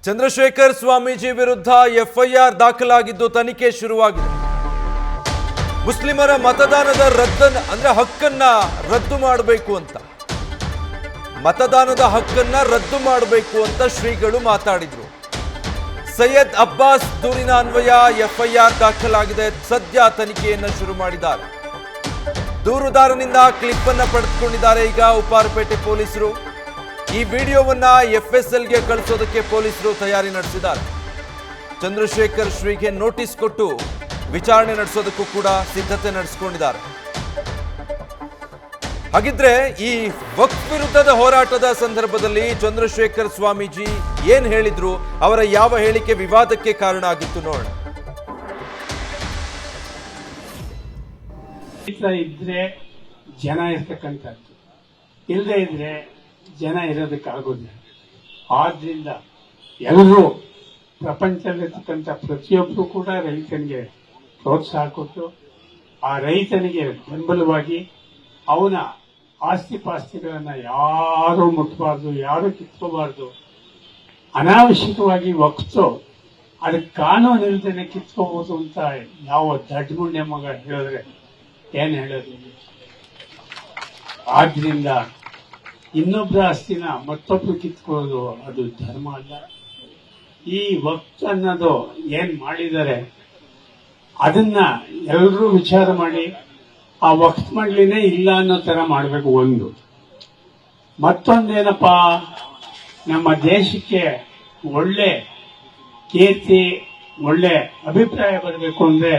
ಚಂದ್ರಶೇಖರ್ ಸ್ವಾಮೀಜಿ ವಿರುದ್ಧ ಎಫ್ಐಆರ್ ದಾಖಲಾಗಿದ್ದು ತನಿಖೆ ಶುರುವಾಗಿದೆ. ಮುಸ್ಲಿಮರ ಮತದಾನದ ಹಕ್ಕನ್ನ ರದ್ದು ಮಾಡಬೇಕು ಅಂತ, ಮತದಾನದ ಹಕ್ಕನ್ನ ರದ್ದು ಮಾಡಬೇಕು ಅಂತ ಶ್ರೀಗಳು ಮಾತಾಡಿದ್ರು. ಸೈಯದ್ ಅಬ್ಬಾಸ್ ದೂರಿನ ಅನ್ವಯ ಎಫ್ಐಆರ್ ದಾಖಲಾಗಿದೆ. ಸದ್ಯ ತನಿಖೆಯನ್ನ ಶುರು ಮಾಡಿದ್ದಾರೆ. ದೂರುದಾರನಿಂದ ಕ್ಲಿಪ್ ಅನ್ನ ಪಡೆದುಕೊಂಡಿದ್ದಾರೆ ಈಗ ಉಪ್ಪಾರಪೇಟೆ ಪೊಲೀಸರು. ಈ ವಿಡಿಯೋವನ್ನ ಎಫ್ಎಸ್ಎಲ್ಗೆ ಕಳಿಸೋದಕ್ಕೆ ಪೊಲೀಸರು ತಯಾರಿ ನಡೆಸಿದ್ದಾರೆ. ಚಂದ್ರಶೇಖರ್ ಶ್ರೀಗೆ ನೋಟಿಸ್ ಕೊಟ್ಟು ವಿಚಾರಣೆ ನಡೆಸೋದಕ್ಕೂ ಕೂಡ ಸಿದ್ಧತೆ ನಡೆಸಿಕೊಂಡಿದ್ದಾರೆ. ಹಾಗಿದ್ರೆ ಈ ವಕ್ಫ್ ವಿರುದ್ಧದ ಹೋರಾಟದ ಸಂದರ್ಭದಲ್ಲಿ ಚಂದ್ರಶೇಖರ್ ಸ್ವಾಮೀಜಿ ಏನ್ ಹೇಳಿದ್ರು, ಅವರ ಯಾವ ಹೇಳಿಕೆ ವಿವಾದಕ್ಕೆ ಕಾರಣ ಆಗಿತ್ತು ನೋಡೋಣ. ಇದ್ರೆ ಜನ ಇರ್ತಕ್ಕಂಥದ್ದು, ಇಲ್ಲದೆ ಇದ್ರೆ ಜನ ಇರೋದಕ್ಕಾಗೋದಿಲ್ಲ. ಆದ್ರಿಂದ ಎಲ್ಲರೂ ಪ್ರಪಂಚದಲ್ಲಿರ್ತಕ್ಕಂಥ ಪ್ರತಿಯೊಬ್ಬರು ಕೂಡ ರೈತನಿಗೆ ಪ್ರೋತ್ಸಾಹ ಕೊಟ್ಟು ಆ ರೈತನಿಗೆ ಬೆಂಬಲವಾಗಿ ಅವನ ಆಸ್ತಿ ಪಾಸ್ತಿಗಳನ್ನ ಯಾರು ಮುಟ್ಟಬಾರ್ದು, ಯಾರು ಕಿತ್ಕೋಬಾರ್ದು. ಅನಾವಶ್ಯಕವಾಗಿ ವಕ್ತು ಅದಕ್ಕೆ ಕಾನೂನು ಇಲ್ದೇನೆ ಕಿತ್ಕೋಬಹುದು ಅಂತ ಯಾವ ದಡ್ಮುಂಡೆ ಮಗ ಹೇಳಿದ್ರೆ ಏನ್ ಹೇಳೋದು? ಆದ್ರಿಂದ ಇನ್ನೊಬ್ಬರ ಆಸ್ತಿನ ಮತ್ತೊಬ್ರು ಕಿತ್ಕೊಳ್ಳೋದು ಅದು ಧರ್ಮ ಅಲ್ಲ. ಈ ವಕ್ತ್ ಅನ್ನೋದು ಏನ್ ಮಾಡಿದರೆ ಅದನ್ನ ಎಲ್ಲರೂ ವಿಚಾರ ಮಾಡಿ ಆ ವಕ್ತ್ ಮಾಡ್ಲಿನೇ ಇಲ್ಲ ಅನ್ನೋ ತರ ಮಾಡಬೇಕು. ಒಂದು ಮತ್ತೊಂದೇನಪ್ಪಾ, ನಮ್ಮ ದೇಶಕ್ಕೆ ಒಳ್ಳೆ ಕೀರ್ತಿ, ಒಳ್ಳೆ ಅಭಿಪ್ರಾಯ ಬರಬೇಕು ಅಂದ್ರೆ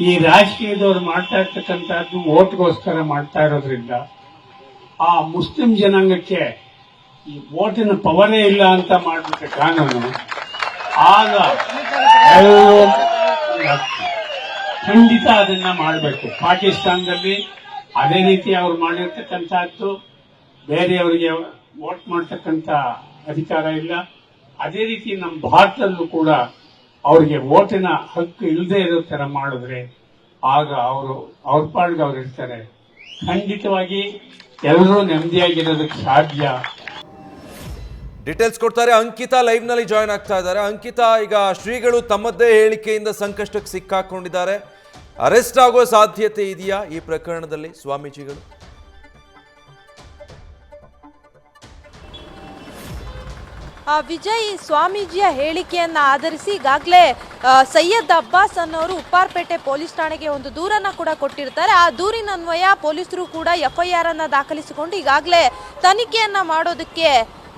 ಈ ರಾಜಕೀಯದವ್ರು ಮಾಡ್ತಾ ಇರ್ತಕ್ಕಂಥದ್ದು ಓಟ್ಗೋಸ್ಕರ ಮಾಡ್ತಾ ಇರೋದ್ರಿಂದ ಆ ಮುಸ್ಲಿಂ ಜನಾಂಗಕ್ಕೆ ಈ ಓಟಿನ ಪವರೇ ಇಲ್ಲ ಅಂತ ಮಾಡ್ಬಿಟ್ರೆ ಕಾನೂನು, ಆಗ ಖಂಡಿತ ಅದನ್ನ ಮಾಡಬೇಕು. ಪಾಕಿಸ್ತಾನದಲ್ಲಿ ಅದೇ ರೀತಿ ಅವ್ರು ಮಾಡಿರ್ತಕ್ಕಂಥದ್ದು, ಬೇರೆಯವರಿಗೆ ವೋಟ್ ಮಾಡ್ತಕ್ಕಂಥ ಅಧಿಕಾರ ಇಲ್ಲ. ಅದೇ ರೀತಿ ನಮ್ಮ ಭಾರತದಲ್ಲೂ ಕೂಡ ಅವ್ರಿಗೆ ವೋಟಿನ ಹಕ್ಕು ಇಲ್ಲದೆ ಇರೋ ತರ ಮಾಡಿದ್ರೆ ಆಗ ಅವ್ರ ಪಾಡ್ಗೆ ಅವ್ರು ಇರ್ತಾರೆ. ಖಂಡಿತವಾಗಿ ಎಲ್ಲರೂ ನೆಮ್ಮದಿಯಾಗಿರೋದಕ್ಕೆ ಸಾಧ್ಯ. ಡೀಟೇಲ್ಸ್ ಕೊಡ್ತಾರೆ ಅಂಕಿತಾ, ಲೈವ್ ನಲ್ಲಿ ಜಾಯ್ನ್ ಆಗ್ತಾ ಇದ್ದಾರೆ. ಅಂಕಿತಾ, ಈಗ ಶ್ರೀಗಳು ತಮ್ಮದೇ ಹೇಳಿಕೆಯಿಂದ ಸಂಕಷ್ಟಕ್ಕೆ ಸಿಕ್ಕಾಕೊಂಡಿದ್ದಾರೆ. ಅರೆಸ್ಟ್ ಆಗುವ ಸಾಧ್ಯತೆ ಇದೆಯಾ ಈ ಪ್ರಕರಣದಲ್ಲಿ ಸ್ವಾಮೀಜಿಗಳು? ವಿಜಯ್, ಸ್ವಾಮೀಜಿಯ ಹೇಳಿಕೆಯನ್ನ ಆಧರಿಸಿ ಈಗಾಗಲೇ ಸೈಯದ್ ಅಬ್ಬಾಸ್ ಅನ್ನೋರು ಉಪ್ಪಾರಪೇಟೆ ಪೊಲೀಸ್ ಠಾಣೆಗೆ ಒಂದು ದೂರನ್ನ ಕೂಡ ಕೊಟ್ಟಿರ್ತಾರೆ. ಆ ದೂರಿನ ಅನ್ವಯ ಪೊಲೀಸರು ಕೂಡ ಎಫ್ಐಆರ್ ಅನ್ನ ದಾಖಲಿಸಿಕೊಂಡು ಈಗಾಗಲೇ ತನಿಖೆಯನ್ನ ಮಾಡೋದಕ್ಕೆ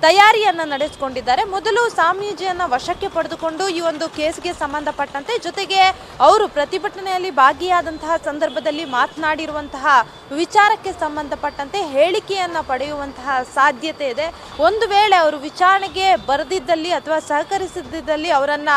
ತಯಾರಿಯನ್ನ ನಡೆಸಿಕೊಂಡಿದ್ದಾರೆ. ಮೊದಲು ಸ್ವಾಮೀಜಿಯನ್ನ ವಶಕ್ಕೆ ಪಡೆದುಕೊಂಡು ಈ ಒಂದು ಕೇಸ್ಗೆ ಸಂಬಂಧಪಟ್ಟಂತೆ, ಜೊತೆಗೆ ಅವರು ಪ್ರತಿಭಟನೆಯಲ್ಲಿ ಭಾಗಿಯಾದಂತಹ ಸಂದರ್ಭದಲ್ಲಿ ಮಾತನಾಡಿರುವಂತಹ ವಿಚಾರಕ್ಕೆ ಸಂಬಂಧಪಟ್ಟಂತೆ ಹೇಳಿಕೆಯನ್ನ ಪಡೆಯುವಂತಹ ಸಾಧ್ಯತೆ ಇದೆ. ಒಂದು ವೇಳೆ ಅವರು ವಿಚಾರಣೆಗೆ ಬರೆದಿದ್ದಲ್ಲಿ ಅಥವಾ ಸಹಕರಿಸಿದ್ದಲ್ಲಿ ಅವರನ್ನ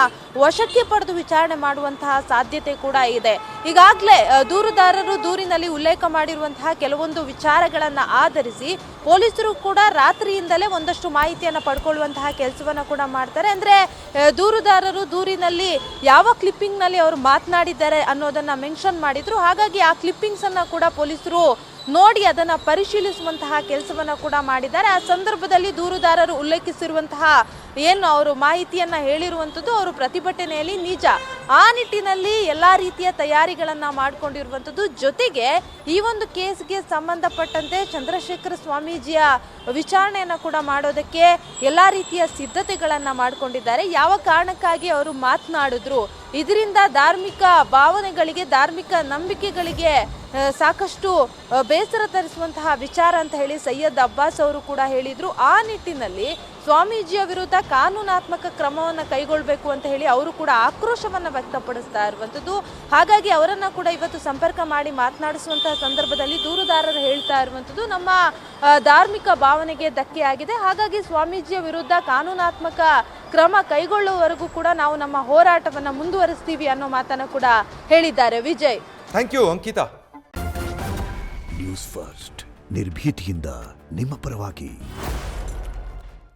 ವಶಕ್ಕೆ ಪಡೆದು ವಿಚಾರಣೆ ಮಾಡುವಂತಹ ಸಾಧ್ಯತೆ ಕೂಡ ಇದೆ. ಈಗಾಗಲೇ ದೂರುದಾರರು ದೂರಿನಲ್ಲಿ ಉಲ್ಲೇಖ ಮಾಡಿರುವಂತಹ ಕೆಲವೊಂದು ವಿಚಾರಗಳನ್ನ ಆಧರಿಸಿ ಪೊಲೀಸರು ಕೂಡ ರಾತ್ರಿಯಿಂದಲೇ ಒಂದಷ್ಟು ಮಾಹಿತಿಯನ್ನು ಪಡ್ಕೊಳ್ಳುವಂತಹ ಕೆಲಸವನ್ನ ಕೂಡ ಮಾಡ್ತಾರೆ. ಅಂದ್ರೆ ದೂರುದಾರರು ದೂರಿನಲ್ಲಿ ಯಾವ ಕ್ಲಿಪ್ಪಿಂಗ್ ನಲ್ಲಿ ಅವರು ಮಾತನಾಡಿದ್ದಾರೆ ಅನ್ನೋದನ್ನ ಮೆನ್ಷನ್ ಮಾಡಿದ್ರು. ಹಾಗಾಗಿ ಆ ಕ್ಲಿಪ್ಪಿಂಗ್ಸ್ ಅನ್ನ ಕೂಡ ಪೊಲೀಸರು ನೋಡಿ ಅದನ್ನ ಪರಿಶೀಲಿಸುವಂತಹ ಕೆಲಸವನ್ನ ಕೂಡ ಮಾಡಿದ್ದಾರೆ. ಆ ಸಂದರ್ಭದಲ್ಲಿ ದೂರುದಾರರು ಉಲ್ಲೇಖಿಸಿರುವಂತಹ ಏನು ಅವರು ಮಾಹಿತಿಯನ್ನ ಹೇಳಿರುವಂಥದ್ದು ಅವರು ಪ್ರತಿಭಟನೆಯಲ್ಲಿ ನಿಜ. ಆ ನಿಟ್ಟಿನಲ್ಲಿ ಎಲ್ಲಾ ರೀತಿಯ ತಯಾರಿಗಳನ್ನ ಮಾಡಿಕೊಂಡಿರುವಂಥದ್ದು. ಜೊತೆಗೆ ಈ ಒಂದು ಕೇಸ್ಗೆ ಸಂಬಂಧಪಟ್ಟಂತೆ ಚಂದ್ರಶೇಖರ್ ಸ್ವಾಮೀಜಿಯ ವಿಚಾರಣೆಯನ್ನ ಕೂಡ ಮಾಡೋದಕ್ಕೆ ಎಲ್ಲಾ ರೀತಿಯ ಸಿದ್ಧತೆಗಳನ್ನ ಮಾಡಿಕೊಂಡಿದ್ದಾರೆ. ಯಾವ ಕಾರಣಕ್ಕಾಗಿ ಅವರು ಮಾತನಾಡಿದ್ರು, ಇದರಿಂದ ಧಾರ್ಮಿಕ ಭಾವನೆಗಳಿಗೆ, ಧಾರ್ಮಿಕ ನಂಬಿಕೆಗಳಿಗೆ ಸಾಕಷ್ಟು ಬೇಸರ ತರಿಸುವಂತಹ ವಿಚಾರ ಅಂತ ಹೇಳಿ ಸೈಯದ್ ಅಬ್ಬಾಸ್ ಅವರು ಕೂಡ ಹೇಳಿದ್ರು. ಆ ನಿಟ್ಟಿನಲ್ಲಿ ಸ್ವಾಮೀಜಿಯ ವಿರುದ್ಧ ಕಾನೂನಾತ್ಮಕ ಕ್ರಮವನ್ನು ಕೈಗೊಳ್ಳಬೇಕು ಅಂತ ಹೇಳಿ ಅವರು ಕೂಡ ಆಕ್ರೋಶವನ್ನು ವ್ಯಕ್ತಪಡಿಸ್ತಾ ಇರುವಂಥದ್ದು. ಹಾಗಾಗಿ ಅವರನ್ನ ಕೂಡ ಇವತ್ತು ಸಂಪರ್ಕ ಮಾಡಿ ಮಾತನಾಡಿಸುವಂತಹ ಸಂದರ್ಭದಲ್ಲಿ ದೂರುದಾರರು ಹೇಳ್ತಾ ಇರುವಂಥದ್ದು, ನಮ್ಮ ಧಾರ್ಮಿಕ ಭಾವನೆಗೆ ಧಕ್ಕೆ ಆಗಿದೆ, ಹಾಗಾಗಿ ಸ್ವಾಮೀಜಿಯ ವಿರುದ್ಧ ಕಾನೂನಾತ್ಮಕ ಕ್ರಮ ಕೈಗೊಳ್ಳುವವರೆಗೂ ಕೂಡ ನಾವು ನಮ್ಮ ಹೋರಾಟವನ್ನು ಮುಂದುವರಿಸ್ತೀವಿ ಅನ್ನೋ ಮಾತನ್ನು ಕೂಡ ಹೇಳಿದ್ದಾರೆ. Vijay, thank you Ankita. News first ನಿರ್ಭೀತಿಯಿಂದ ನಿಮ್ಮ ಪರವಾಗಿ.